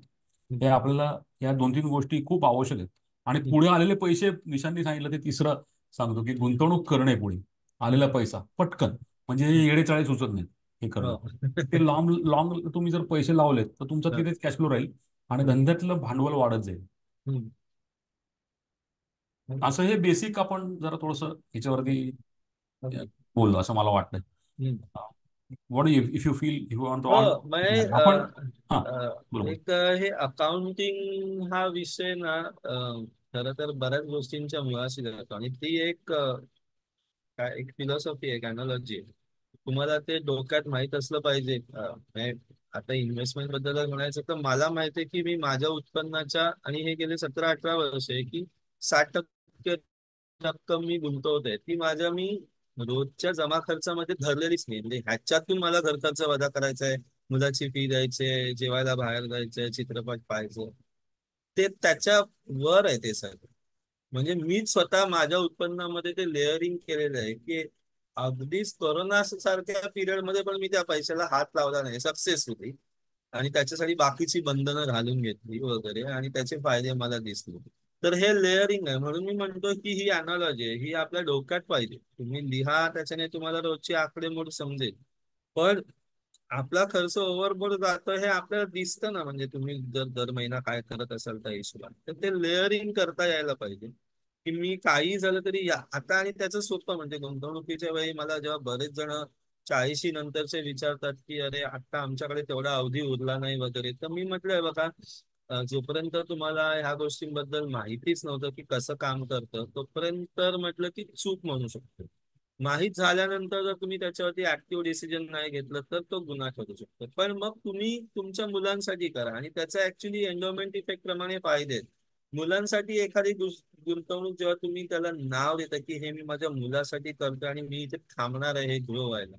हे आपल्याला या 2-3 गोष्टी खूप आवश्यक आहेत. आणि पुढे आलेले पैसे, निशांनी सांगितलं ते तिसरं सांगतो, की गुंतवणूक करणे पुढे आलेला पैसा पटकन, म्हणजे येडेचाळे सुचत नाहीत हे करणं. ते लॉंग लॉंग तुम्ही जर पैसे लावलेत तर तुमचा तिथेच कॅश फ्लो राहील आणि धंद्यातलं भांडवल वाढत जाईल. असं हे बेसिक आपण जरा थोडस ह्याच्यावरती बोललो असं मला वाटतं. What if you feel you want to on.
हो म्हणजे
आपण. हा, बरोबर.
एक हे अकाउंटिंग हा विषय ना, खरं तर बऱ्याच गोष्टींच्या मुळाशी जातो. आणि ती एक काय एक फिलॉसॉफी आहे, अॅनॉलॉजी आहे. तुम्हाला ते डोक्यात माहित असलं पाहिजे. म्हणजे आता इन्व्हेस्टमेंट बद्दल जर म्हणायचं तर मला माहिती आहे की मी माझ्या उत्पन्नाच्या, आणि हे गेले 17-18 वर्ष आहे, की 60% रक्कम मी गुंतवतोय, ती माझ्या मी रोजच्या जमा खर्चामध्ये धरलेलीच नाही. म्हणजे ह्याच्यातून मला घर खर्च वजा करायचा आहे, मुलाची फी द्यायची, जेवायला बाहेर जायचंय, चित्रपट पाहायचं, ते त्याच्या वर आहे ते सगळं. म्हणजे मीच स्वतः माझ्या उत्पन्नामध्ये ते लेअरिंग केलेलं आहे, की अगदीच कोरोना सारख्या पिरियड मध्ये पण मी त्या पैशाला हात लावला नाही सक्सेसफुली. आणि त्याच्यासाठी बाकीची बंधनं घालून घेतली वगैरे, आणि त्याचे फायदे मला दिसले. तर हे लेअरिंग आहे. म्हणून मी म्हणतो की ही अनालॉजी आहे, ही आपल्या डोक्यात पाहिजे. तुम्ही लिहा, त्याच्याने तुम्हाला रोजची आकडेमोड समजेल. पण आपला खर्च ओव्हरबोर्ड जातो हे आपल्याला दिसतं ना. म्हणजे तुम्ही जर दर महिना काय करत असाल त्या हिशोबाने, तर ते लेअरिंग करता यायला पाहिजे. की मी काही झालं तरी आता, आणि त्याचं सोपं म्हणजे गुंतवणुकीच्या वेळी मला जेव्हा बरेच जण 40 नंतरचे विचारतात की अरे आता आमच्याकडे तेवढा अवधी उरला नाही वगैरे, तर मी म्हटलंय बघा, जोपर्यंत तुम्हाला ह्या गोष्टींबद्दल माहितीच नव्हतं की कसं काम करतं, तोपर्यंत तर म्हटलं की चूक म्हणू शकतो. माहीत झाल्यानंतर जर तुम्ही त्याच्यावरती ऍक्टिव्ह डिसिजन नाही घेतलं तर तो गुन्हा ठरू शकतो. पण मग तुम्ही तुमच्या मुलांसाठी करा, आणि त्याचा ऍक्च्युली एन्डोमेंट इफेक्ट प्रमाणे फायदे आहेत. मुलांसाठी एखादी गुंतवणूक जेव्हा तुम्ही त्याला नाव देता की हे मी माझ्या मुलासाठी करतो आणि मी इथे थांबणार आहे हे ग्रो व्हायला,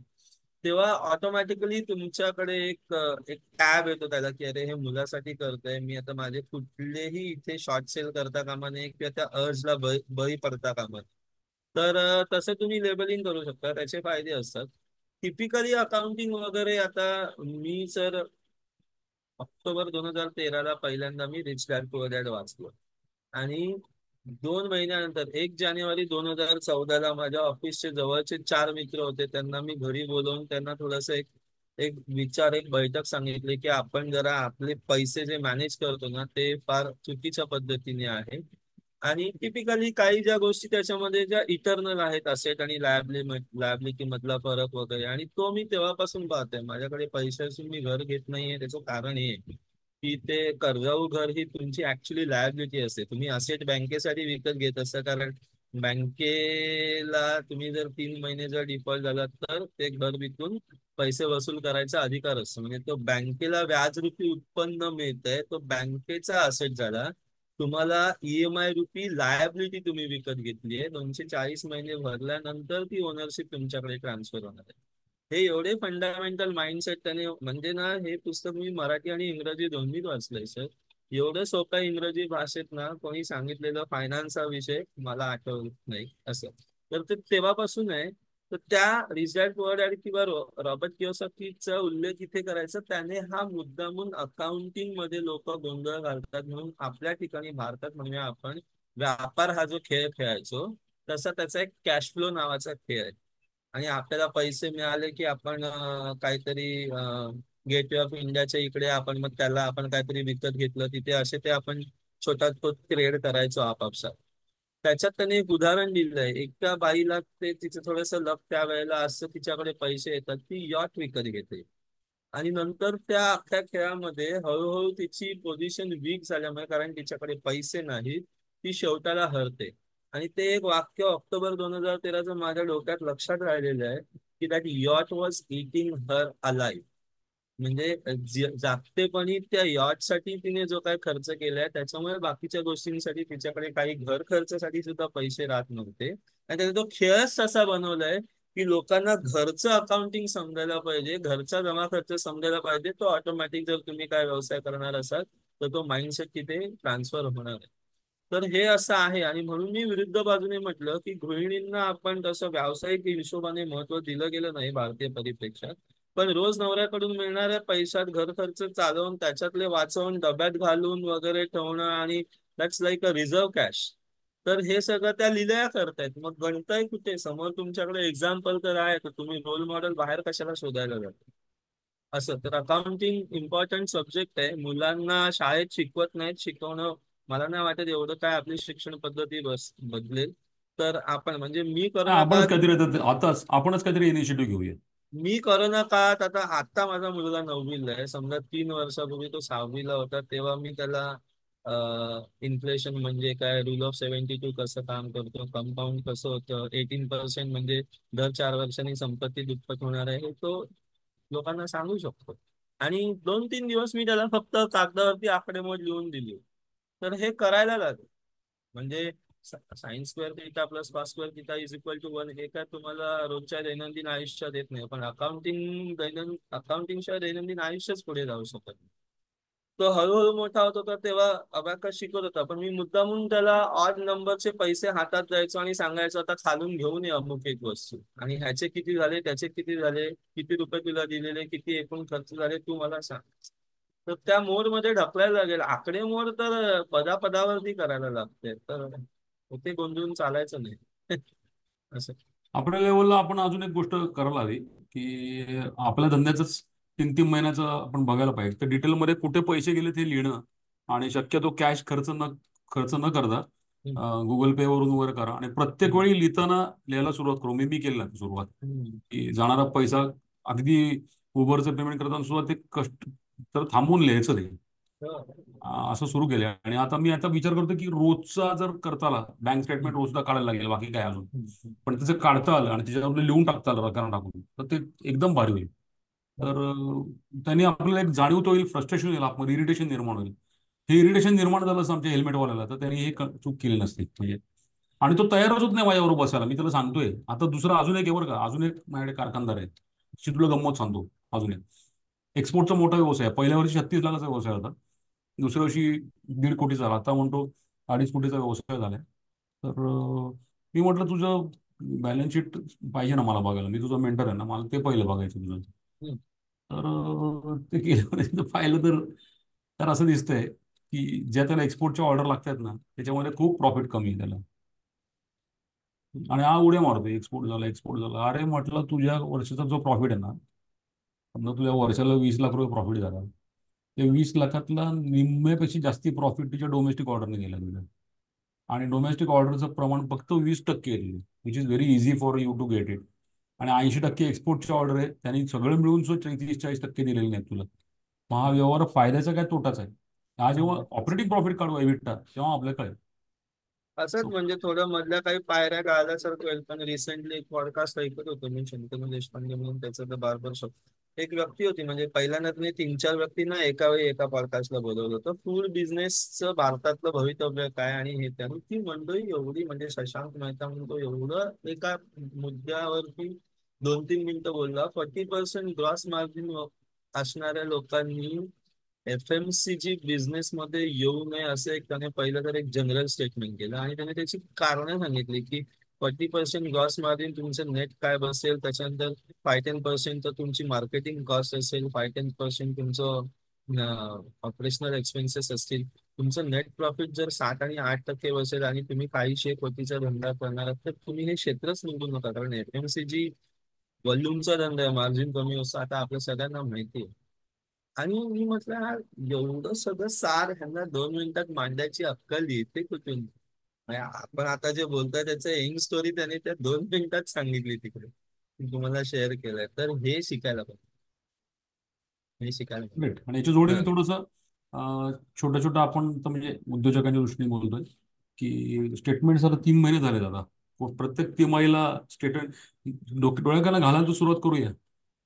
तेव्हा ऑटोमॅटिकली तुमच्याकडे एक टॅब येतो त्याला की अरे हे मुलासाठी करतोय मी, आता माझे कुठलेही इथे शॉर्ट सेल करता कामा नये किंवा त्या अर्जला बळी पडता कामा नये. तर तसं तुम्ही लेबलिंग करू शकता, त्याचे फायदे असतात. टिपिकली अकाउंटिंग वगैरे आता मी सर ऑक्टोबर 2013 पहिल्यांदा मी रिच डॅड पुअर डॅड वाचलो. आणि 2 महिन्यानंतर 1 जानेवारी 2014 माझ्या ऑफिसचे जवळचे 4 मित्र होते, त्यांना मी घरी बोलवून त्यांना थोडस एक एक विचार एक बैठक सांगितली की आपण जरा आपले पैसे जे मॅनेज करतो ना ते फार चुकीच्या पद्धतीने आहे. आणि टिपिकली काही ज्या गोष्टी त्याच्यामध्ये ज्या इटर्नल आहेत, असेट आणि लायबिलिटी मधला फरक वगैरे, आणि तो मी तेव्हापासून पाहतोय. माझ्याकडे पैसे असून मी घर घेत नाहीये, त्याचं कारण हे आहे की ते कर्जाऊ घर ही तुमची ऍक्च्युली लायबिलिटी असते. तुम्ही असेट बँकेसाठी विकत घेत असता, कारण बँकेला तुम्ही जर 3 महिने जर डिफॉल्ट झाला तर ते घर विकून पैसे वसूल करायचा अधिकार असतो. म्हणजे तो बँकेला व्याजरूपी उत्पन्न मिळतंय, तो बँकेचा असेट झाला. तुम्हाला ईएमआय रूपी लायबिलिटी तुम्ही विकत घेतली आहे, 240 महिने भरल्यानंतर ती ओनरशिप तुमच्याकडे ट्रान्सफर होणार आहे. हे एवढे फंडामेंटल माइंडसेट त्याने, म्हणजे ना हे पुस्तक मी मराठी आणि इंग्रजी दोन्हीत वाचलंय सर. एवढं सोप्या इंग्रजी भाषेत ना कोणी सांगितलेलं फायनान्स हा विषय मला आठवत नाही असं. तर ते तेव्हापासून आहे. तर त्या रिचर्ड पुअर किंवा रॉबर्ट कियोसाकीचा उल्लेख इथे करायचा, त्याने हा मुद्दामून अकाउंटिंग मध्ये लोक गोंधळ घालतात म्हणून आपल्या ठिकाणी भारतात म्हणूया आपण व्यापार हा जो खेळ खेळायचो तसा त्याचा एक कॅश फ्लो नावाचा खेळ आहे. आणि आपल्याला पैसे मिळाले की आपण काहीतरी गेटवे ऑफ इंडियाच्या इकडे आपण मग त्याला आपण काहीतरी विकत घेतलं तिथे असे ते आपण छोटा तो ट्रेड करायचो आपापसात. त्याच्यात त्याने एक उदाहरण दिलंय, एका बाईला ते तिचं थोडस लक त्यावेळेला असं तिच्याकडे पैसे येतात, ती यॉट विकत घेते. आणि नंतर त्या अख्ख्या खेळामध्ये हळूहळू तिची पोझिशन वीक झाल्यामुळे, कारण तिच्याकडे पैसे नाहीत, ती शेवटाला हरते. आणि ते एक वाक्य ऑक्टोबर 2013 माझ्या डोक्यात लक्षात राहिलेलं आहे की that yacht was eating her alive. म्हणजे जागतेपणी त्या यॉट साठी तिने जो काय खर्च केलाय त्याच्यामुळे बाकीच्या गोष्टींसाठी तिच्याकडे काही घर खर्चासाठी सुद्धा पैसे राहत नव्हते. आणि त्याने तो खेळच तसा बनवलाय की लोकांना घरचं अकाउंटिंग समजायला पाहिजे, घरचा जमा खर्च समजायला पाहिजे. तो ऑटोमॅटिक जर तुम्ही काय व्यवसाय करणार असाल तर तो माइंडसेट तिथे ट्रान्सफर होणार आहे. तर हे असं आहे. आणि म्हणून मी विरुद्ध बाजूने म्हटलं की गृहिणींना आपण तसं व्यावसायिक हिशोबाने महत्व दिलं गेलं नाही भारतीय परिप्रेक्षात. पण रोज नवऱ्याकडून मिळणाऱ्या पैशात घर खर्च चालवून त्याच्यातले वाचवून डब्यात घालून वगैरे ठेवणं, आणि that's like a reserve cash. तर हे सगळं त्या लिलया करतायत. मग गणताय कुठे? समोर तुमच्याकडे एक्झाम्पल तर आहे, तर तुम्ही रोल मॉडेल बाहेर कशाला शोधायला जाता? असं तर अकाउंटिंग इम्पॉर्टंट सब्जेक्ट आहे, मुलांना शाळेत शिकवत नाहीत. शिकवणं मला नाही वाटत एवढं काय आपली शिक्षण पद्धती बदलेल. तर आपण म्हणजे मी
नाही,
करोना
आपणच
काळात
काहीतरी आताच आपणच काहीतरी इनिशिएटिव्ह घेऊया.
मी करोना काळात आता आता माझा मुलगा 9वीला आहे, समजा 3 वर्षापूर्वी तो 6वीला होता, तेव्हा मी त्याला इन्फ्लेशन म्हणजे काय, रूल ऑफ 72 कसं काम करतो, कंपाऊंड कसं होतं, 18% म्हणजे दर 4 वर्षांनी संपत्ती दुप्पट होणार आहे हे तो लोकांना सांगू शकतो. आणि 2-3 दिवस मी त्याला फक्त कागदावरती आकडेमोड लिहून दिली. तर हे करायला लागेल. म्हणजे sine square theta plus cos square theta is equal to 1 हे काय तुम्हाला रोजच्या दैनंदिन आयुष्यात येत नाही, पण अकाउंटिंग शिवाय दैनंदिन आयुष्यच पुढे जाऊ शकत नाही. तो हळूहळू मोठा होत होता तेव्हा अबॅकस शिकत होता, पण मी मुद्दामून त्याला ऑड नंबरचे पैसे हातात द्यायचो आणि सांगायचो आता खालून घेऊन ये अमुक एक वस्तू, आणि ह्याचे किती झाले, त्याचे किती झाले, किती रुपये तुला दिलेले, किती एकूण खर्च झाले तू मला सांग. तर त्या मोड मध्ये ढकलायला लागेल. आकडेमोड तर पदापदावरती करायला लागते, तर ते गोंधळून चालायचं नाही. असं.
आपल्या लेवलला आपण अजून एक गोष्ट करायला हवी की आपल्या धंद्याच 3-3 महिन्याचं आपण बघायला पाहिजे. तर डिटेलमध्ये कुठे पैसे गेले ते लिहिणं, आणि शक्यतो कॅश खर्च न करता
हम्म.
गुगल पे वरून वगैरे करा. आणि प्रत्येक
हम्म.
वेळी लिहिताना लिहायला सुरुवात करू. मी केलं सुरुवात
हम्म.
की जाणारा पैसा, अगदी उबरचं पेमेंट करताना सुद्धा ते कष्ट तर थांबवून लिहायचं ते.
हो.
असं सुरू केलं आणि आता मी विचार करतो की रोजचा जर करता आला बँक
हम्म,
स्टेटमेंट रोजचा काढायला लागेल बाकी काय अजून.
हम्म, हम्म.
पण त्याचं काढता आलं आणि त्याच्यावर लिहून टाकता आलं रकाना टाकून तर ते एकदम भारी होईल.
हो.
तर त्यांनी आपल्याला एक जाणीव तर होईल, फ्रस्ट्रेशन होईल, आपण इरिटेशन निर्माण होईल. हे इरिटेशन निर्माण झालं असं आमच्या हेल्मेटवाल्याला तर त्यांनी हे चूक केली नसती म्हणजे. आणि तो तयारच होत नाही माझ्याबरोबर बसायला. मी त्याला सांगतोय आता दुसरा अजून एक आहे बरं का, अजून एक माझ्याकडे कारखानदार आहे. अशी तुला गंमत सांगतो. अजून एक एक्सपोर्टचा मोठा व्यवसाय आहे. पहिल्या वर्षी 36 लाखाचा व्यवसाय होता. दुसऱ्या वर्षी 1.5 कोटी झाला. आता म्हणतो 2.5 कोटीचा व्यवसाय झालाय. तर मी म्हटलं तुझं बॅलन्स शीट पाहिजे ना मला बघायला, मी तुझा मेंटर आहे ना, मला ते पहिलं बघायचं तुझं.
हम्म.
तर ते केलं पाहिलं तर तर असं दिसतंय की ज्या त्याला एक्सपोर्टच्या ऑर्डर लागतात ना त्याच्यामध्ये खूप प्रॉफिट कमी आहे त्याला. आणि हा उड्या मारतोय एक्सपोर्ट झाला एक्सपोर्ट झाला. अरे म्हटलं तुझ्या वर्षाचा जो प्रॉफिट आहे ना, समजा तुझ्या वर्षाला 20 लाख रुपये प्रॉफिट झाला, ते 20 लाखातला निम्म्यापेक्षा जास्ती प्रॉफिट तुझ्या डोमेस्टिक ऑर्डरने गेला तुझ्या. आणि डोमेस्टिक ऑर्डरचं प्रमाण फक्त 20% आहे, which is very easy for you to get it. आणि 80% एक्सपोर्टचे ऑर्डर आहे, त्यांनी सगळं मिळून सुद्धा 30-40% दिलेले नाहीत तुला. मग हा व्यवहार फायद्याचा काय तोटाचा आहे. हा जेव्हा
नक्कीच.
ऑपरेटिंग प्रॉफिट काढू एबिटा तेव्हा आपल्याला कळेल.
असंच
So,
म्हणजे थोडं मधल्या काही पायऱ्या गाळल्यासारखं होईल. पण रिसेंटली एक पॉडकास्ट ऐकत होतो मी, शंतनू देशपांडे म्हणून, त्याचं द बार्बर शॉप. एक व्यक्ती होती, म्हणजे पहिल्यांदा त्यांनी 3-4 व्यक्तींना एका वेळी एका पॉडकास्टला बोलवलं होतं. फूड बिझनेसचं भारतातलं भवितव्य काय आणि हे त्यानं ती मंडळी एवढी, म्हणजे शशांक मेहता म्हणतो एवढं एका मुद्द्यावरती 2-3 मिनिटं बोलला. 40% ग्रॉस मार्जिन असणाऱ्या लोकांनी FMCG बिझनेस मध्ये येऊ नये असं एक त्याने पहिलं तर एक जनरल स्टेटमेंट केलं. आणि त्याने त्याची कारणं सांगितली की 40% ग्रॉस मार्जिन तुमचं नेट काय बसेल, त्याच्यानंतर 5-10% तर तुमची मार्केटिंग कॉस्ट असेल, 5-10% तुमचं ऑपरेशनल एक्सपेन्सेस असतील. तुमचं नेट प्रॉफिट जर 7 आणि 8% बसेल आणि तुम्ही काही कोटीचा धंदा करणार आहात तर तुम्ही हे क्षेत्रच निवडू नका. कारण FMCG व्हॉल्युमचा धंदा आहे, मार्जिन कमी असतं, आता आपल्या सगळ्यांना माहिती आहे. आणि मी म्हटलं हा एवढं सगळं सार ह्यांना 2 मिनिटात मांडायची अक्कल येते कुठून? म्हणजे आपण आता जे बोलतोय त्याचं एंड स्टोरी त्याने त्या 2 मिनिटात सांगितली तिकडे, मी तुम्हाला शेअर केलंय. तर हे शिकायला पाहिजे, हे शिकायला
ग्रेट. आणि याच्या जोडीने
पाहिजे.
थोडंसं छोटं छोटं आपण तर म्हणजे उद्योजकांच्या दृष्टीने बोलतोय की स्टेटमेंट आता 3 महिने झाले दादा. प्रत्येक तिमाहीला स्टेटमेंट डोळ्याला घालायला तर सुरुवात करूया.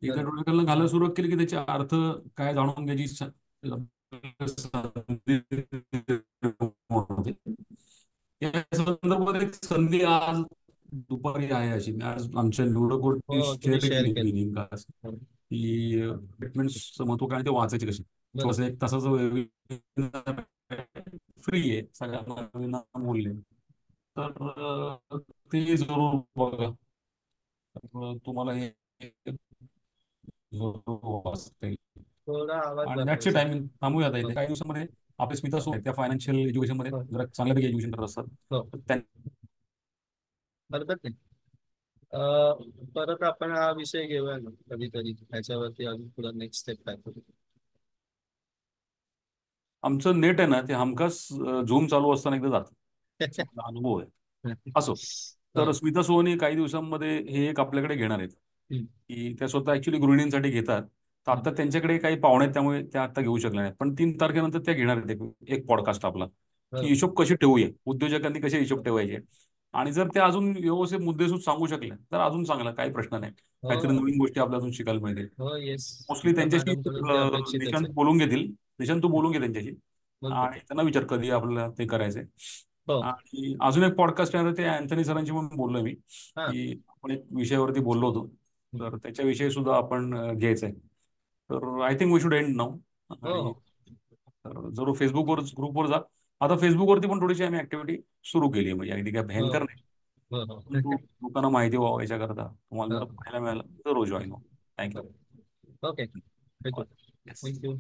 एकदा
बरं.
डोळ्याला घालायला सुरुवात केली की त्याचे अर्थ काय जाणून घ्यायची होते. या संदर्भात एक संधी आज दुपारी आहे अशी मी आज आमच्या निवडक
हो, तुम्ही
शेअर
शेअर
केली
केलं.
मी लिंक
हो,
की स्टेटमेंट्सचं महत्व काय ते वाचायचे कसे.
बरोबर.
थोडंसं 1 तासाचं फ्री आहे सगळ्यांना विनामूल्य. तर ते जरूर बघा. तुम्हाला हे जरूर वाचता येईल.
थोडा आवाज
आणि
जातोय
दॅट्स
सर.
टायमिंग थांबूया आता
हो,
इथे. काही दिवसामध्ये आपले स्मिता सो आहेत त्या फायनान्शियल एज्युकेशनमध्ये
हो,
जरा चांगल्यापैकी एज्युकेशन करत असतात.
हो.
तर त्यांना
हरकत नाही. परत आपण हा विषय घेऊया ना कधीतरी, ह्याच्यावरती अजून पुढे नेक्स्ट स्टेप काय करू.
आमचं नेट आहे ना ते हमखास झूम चालू असताना एकदा जातं. असा माझा अनुभव आहे. असो. तर
हो.
स्मिता सोहोनी काही दिवसांमध्ये हे एक आपल्याकडे घेणार आहेत
हम्म,
की त्या स्वतः ऍक्च्युली गृहिणींसाठी घेतात. तर
हम्म.
आता त्यांच्याकडे काही पाहुणे आहेत त्यामुळे त्या आता घेऊ शकल्या नाहीत. पण 3 तारखेनंतर त्या घेणार आहेत एक पॉडकास्ट आपला की
बरोबर.
हिशोब कशी ठेवूया, उद्योजकांनी कसे हिशोब ठेवायचे. आणि जर ते अजून व्यवस्थित मुद्देसूद सांगू शकले तर अजून चांगलं, काही प्रश्न नाही. काहीतरी
हो,
नवीन गोष्टी आपल्या अजून शिकायला मिळतील.
हो. येस.
मोस्टली
स्मिता
त्यांच्याशी
मॅडम कडून ते अपेक्षितच
निशांत
आहे.
बोलून घेतील. निशांत तू बोलून घे त्यांच्याशी
बोलतो.
आणि त्यांना विचार कधी आपल्याला ते करायचंय.
हो.
आणि अजून एक पॉडकास्ट आहे ते अँथनी सरांशी पण बोललोय मी
हा.
की आपण एक विषयावरती बोललो होतो. तर त्याच्याविषयी सुद्धा आपण घ्यायचंय. तर I think we should end now.
हो,
आणि
हो.
तर जरूर फेसबुकवर ग्रुपवर जा. आता फेसबुकवरती पण थोडीशी आम्ही ऍक्टिव्हिटी सुरू केली आहे, म्हणजे अगदी काय
हो,
भयंकर नाही.
हो, हो.
परंतु लोकांना माहिती व्हावं याच्याकरता तुम्हाला जर
हो.
पाहायला मिळालं तर जरूर जॉईन व्हा. Thank you.
Okay. Thank you.
Yes.
Thank you.